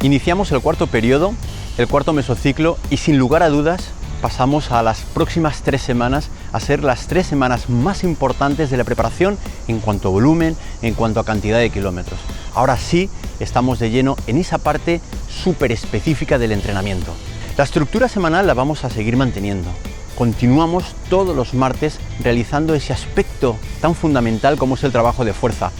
Iniciamos el cuarto periodo, el cuarto mesociclo, y sin lugar a dudas pasamos a las próximas 3 semanas a ser las 3 semanas más importantes de la preparación en cuanto a volumen, en cuanto a cantidad de kilómetros. Ahora sí estamos de lleno en esa parte súper específica del entrenamiento. La estructura semanal la vamos a seguir manteniendo. Continuamos todos los martes realizando ese aspecto tan fundamental como es el trabajo de fuerza.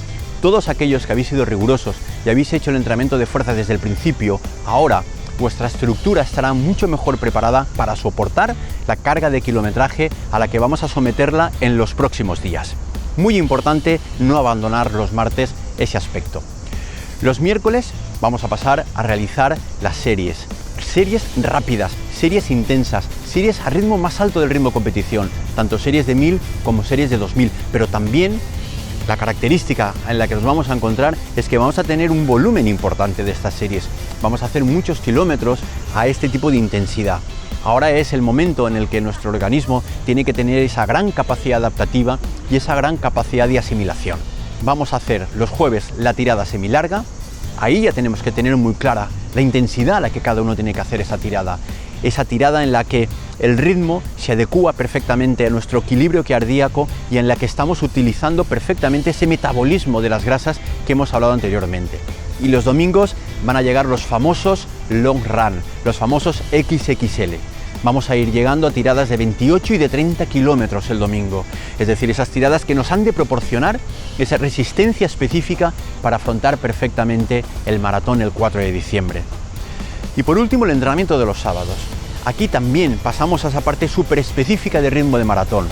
Todos aquellos que habéis sido rigurosos y habéis hecho el entrenamiento de fuerza desde el principio, ahora vuestra estructura estará mucho mejor preparada para soportar la carga de kilometraje a la que vamos a someterla en los próximos días. Muy importante no abandonar los martes ese aspecto. Los miércoles vamos a pasar a realizar las series rápidas, series intensas, series a ritmo más alto del ritmo de competición, tanto series de 1000 como series de 2000, pero también la característica en la que nos vamos a encontrar es que vamos a tener un volumen importante de estas series. Vamos a hacer muchos kilómetros a este tipo de intensidad. Ahora es el momento en el que nuestro organismo tiene que tener esa gran capacidad adaptativa y esa gran capacidad de asimilación. Vamos a hacer los jueves la tirada semilarga. Ahí ya tenemos que tener muy clara la intensidad a la que cada uno tiene que hacer esa tirada en la que el ritmo se adecúa perfectamente a nuestro equilibrio cardíaco y en la que estamos utilizando perfectamente ese metabolismo de las grasas que hemos hablado anteriormente. Y los domingos van a llegar los famosos long run, los famosos XXL. Vamos a ir llegando a tiradas de 28 y de 30 kilómetros el domingo, es decir, esas tiradas que nos han de proporcionar esa resistencia específica para afrontar perfectamente el maratón el 4 de diciembre. Y por último, el entrenamiento de los sábados. Aquí también pasamos a esa parte súper específica de ritmo de maratón.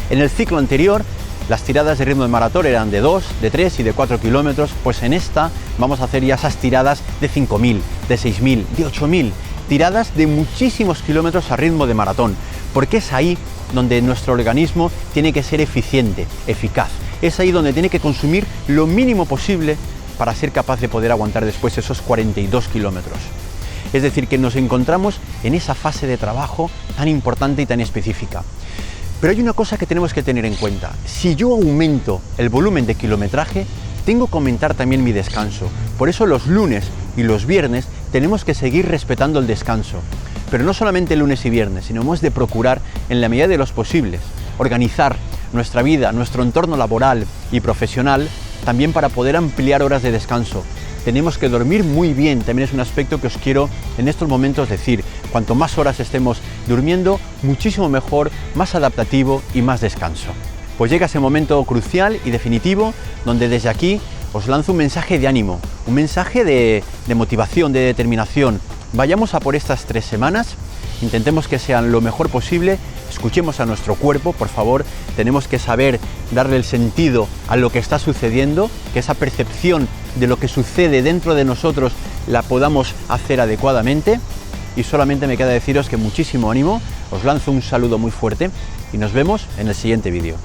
En el ciclo anterior, las tiradas de ritmo de maratón eran de 2, de 3 y de 4 kilómetros, pues en esta vamos a hacer ya esas tiradas de 5000, de 6000, de 8000, tiradas de muchísimos kilómetros a ritmo de maratón, porque es ahí donde nuestro organismo tiene que ser eficiente, eficaz. Es ahí donde tiene que consumir lo mínimo posible para ser capaz de poder aguantar después esos 42 kilómetros. Es decir, que nos encontramos en esa fase de trabajo tan importante y tan específica. Pero hay una cosa que tenemos que tener en cuenta. Si yo aumento el volumen de kilometraje, tengo que aumentar también mi descanso. Por eso los lunes y los viernes tenemos que seguir respetando el descanso. Pero no solamente lunes y viernes, sino hemos de procurar, en la medida de los posibles, organizar nuestra vida, nuestro entorno laboral y profesional, también para poder ampliar horas de descanso. Tenemos que dormir muy bien, también es un aspecto que os quiero en estos momentos decir. Cuanto más horas estemos durmiendo, muchísimo mejor, más adaptativo y más descanso. Pues llega ese momento crucial y definitivo donde desde aquí os lanzo un mensaje de ánimo, un mensaje de motivación, de determinación. Vayamos a por estas 3 semanas, intentemos que sean lo mejor posible, escuchemos a nuestro cuerpo, por favor, tenemos que saber darle el sentido a lo que está sucediendo, que esa percepción de lo que sucede dentro de nosotros la podamos hacer adecuadamente. Y solamente me queda deciros que muchísimo ánimo, os lanzo un saludo muy fuerte y nos vemos en el siguiente vídeo.